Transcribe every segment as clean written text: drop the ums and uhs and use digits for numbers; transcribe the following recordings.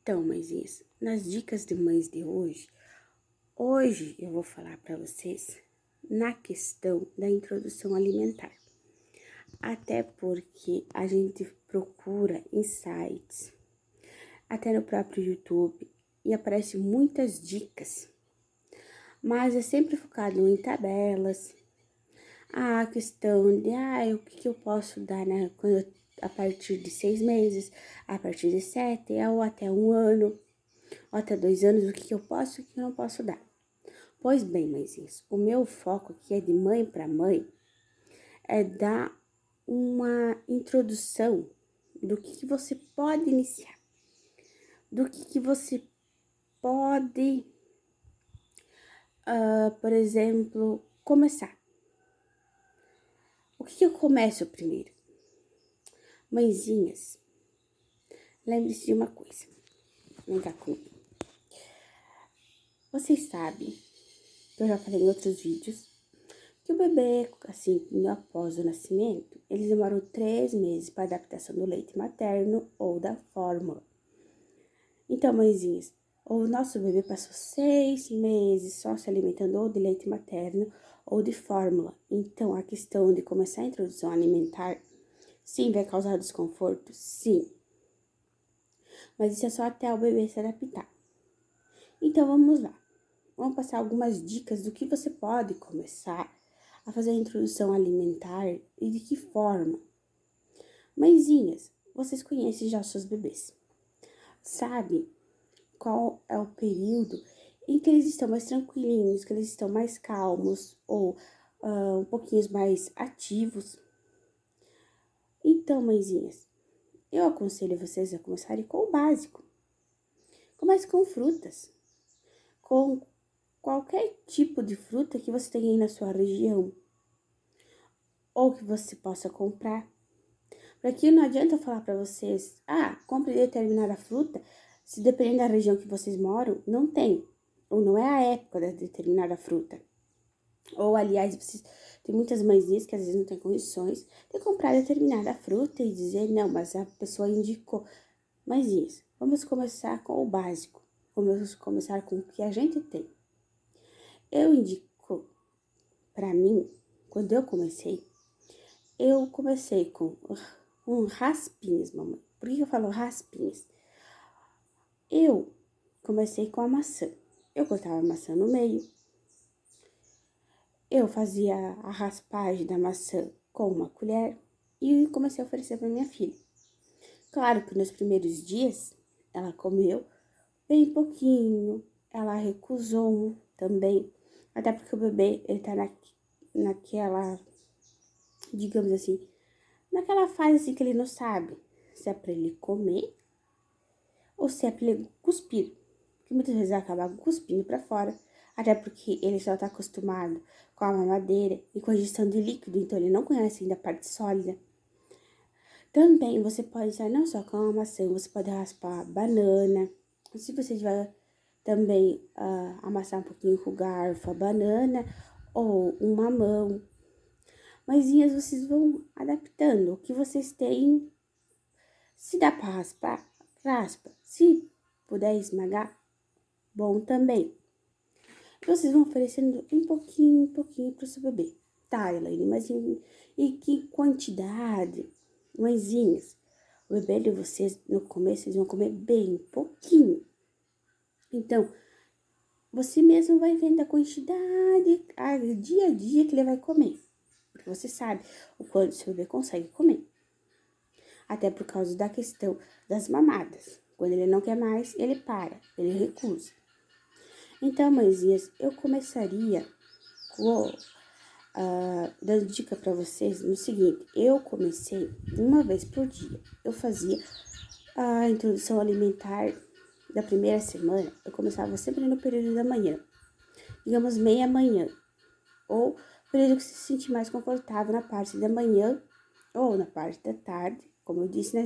Então, mãezinhas, nas dicas de mães de hoje, eu vou falar para vocês na questão da introdução alimentar. Até porque a gente procura em sites, até no próprio YouTube, e aparece muitas dicas, mas é sempre focado em tabelas, a questão de, o que eu posso dar, né, a partir de 6 meses, a partir de 7, ou até 1 ano, ou até 2 anos, o que eu posso e o que eu não posso dar. Pois bem, mãezinhas, o meu foco aqui é de mãe para mãe, é dar uma introdução do que você pode iniciar, do que você pode, por exemplo, começar. O que eu começo primeiro? Mãezinhas, lembre-se de uma coisa, vem cá comigo. Vocês sabem, eu já falei em outros vídeos, que o bebê, assim, após o nascimento, eles demoram 3 meses para adaptação do leite materno ou da fórmula. Então, mãezinhas, o nosso bebê passou 6 meses só se alimentando ou de leite materno ou de fórmula. Então, a questão de começar a introdução alimentar, sim, vai causar desconforto? Sim. Mas isso é só até o bebê se adaptar. Então, vamos lá. Vamos passar algumas dicas do que você pode começar a fazer a introdução alimentar e de que forma. Mãezinhas, vocês conhecem já os seus bebês. Sabe qual é o período em que eles estão mais tranquilinhos, que eles estão mais calmos ou um pouquinho mais ativos. Então, mãezinhas, eu aconselho vocês a começarem com o básico. Comece com frutas, com qualquer tipo de fruta que você tenha aí na sua região ou que você possa comprar. Porque não adianta eu falar para vocês, compre determinada fruta, se dependendo da região que vocês moram, não tem. Ou não é a época da determinada fruta. Ou, aliás, vocês, tem muitas mãezinhas que às vezes não têm condições de comprar determinada fruta e dizer, não, mas a pessoa indicou. Mãezinhas, vamos começar com o básico. Vamos começar com o que a gente tem. Eu indico, para mim, quando eu comecei com raspinhas, mamãe. Por que eu falo raspinhas? Eu comecei com a maçã. Eu cortava a maçã no meio. Eu fazia a raspagem da maçã com uma colher e comecei a oferecer para minha filha. Claro que nos primeiros dias ela comeu bem pouquinho, ela recusou também, até porque o bebê, ele tá naquela, digamos assim, naquela fase assim que ele não sabe se é para ele comer ou se é para ele cuspir, que muitas vezes acaba cuspindo para fora, até porque ele só tá acostumado com a mamadeira e com a ingestão de líquido, então ele não conhece ainda a parte sólida. Também você pode usar não só com a maçã, você pode raspar banana. Se você tiver também amassar um pouquinho com o garfo a banana ou um mamão. Maisinhas, vocês vão adaptando o que vocês têm. Se dá para raspar, raspa. Se puder esmagar, bom também. Vocês vão oferecendo um pouquinho para o seu bebê. Tá, Elaine, mas e que quantidade? Mãezinhas, o bebê de vocês, no começo, eles vão comer bem pouquinho. Então, você mesmo vai vendo a quantidade, dia a dia que ele vai comer. Porque você sabe o quanto seu bebê consegue comer. Até por causa da questão das mamadas. Quando ele não quer mais, ele para, ele recusa. Então, mãezinhas, eu começaria dando dica para vocês no seguinte. Eu comecei uma vez por dia. Eu fazia a introdução alimentar da primeira semana. Eu começava sempre no período da manhã. Digamos, meia-manhã. Ou período que se sentir mais confortável na parte da manhã ou na parte da tarde. Como eu disse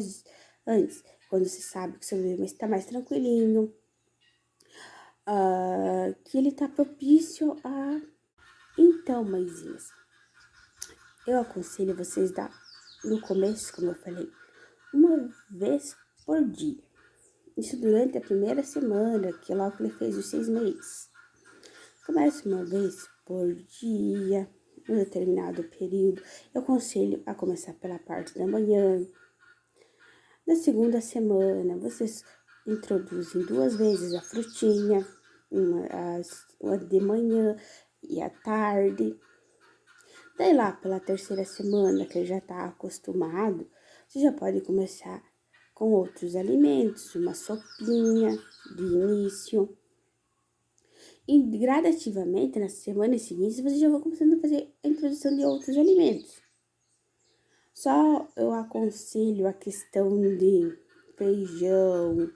antes, quando você sabe que seu bebê está mais tranquilinho. Que ele tá propício a... Então, mãezinhas, eu aconselho vocês dar, no começo, como eu falei, uma vez por dia. Isso durante a primeira semana, que é logo que ele fez os 6 meses. Comece uma vez por dia, um determinado período. Eu aconselho a começar pela parte da manhã. Na segunda semana, vocês introduzem 2 vezes a frutinha, uma de manhã e à tarde. Daí lá pela terceira semana, que ele já tá acostumado, você já pode começar com outros alimentos, uma sopinha de início. E gradativamente, nas semanas seguintes, você já vai começando a fazer a introdução de outros alimentos. Só eu aconselho a questão de feijão,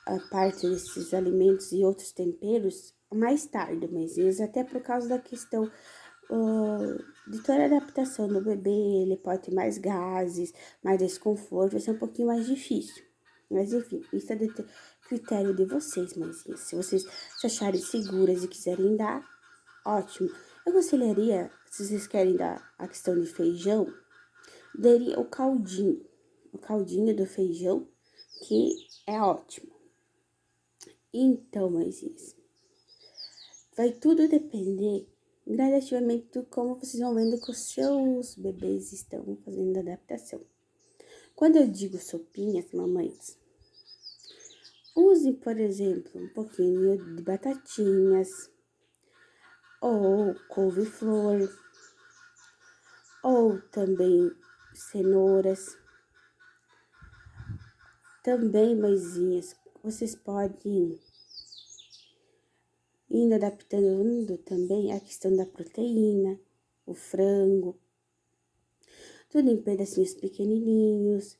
a parte desses alimentos e outros temperos mais tarde, mas isso até por causa da questão de toda a adaptação do bebê, ele pode ter mais gases, mais desconforto, vai ser um pouquinho mais difícil. Mas enfim, isso é de critério de vocês, mãezinhas. Se vocês se acharem seguras e quiserem dar, ótimo. Eu aconselharia, se vocês querem dar a questão de feijão, daria o caldinho do feijão, que é ótimo. Então, mãezinhas, vai tudo depender gradativamente de como vocês vão vendo que os seus bebês estão fazendo a adaptação. Quando eu digo sopinhas, mamães, use, por exemplo, um pouquinho de batatinhas, ou couve-flor, ou também cenouras. Também, mãezinhas, vocês podem indo adaptando também a questão da proteína, o frango, tudo em pedacinhos pequenininhos,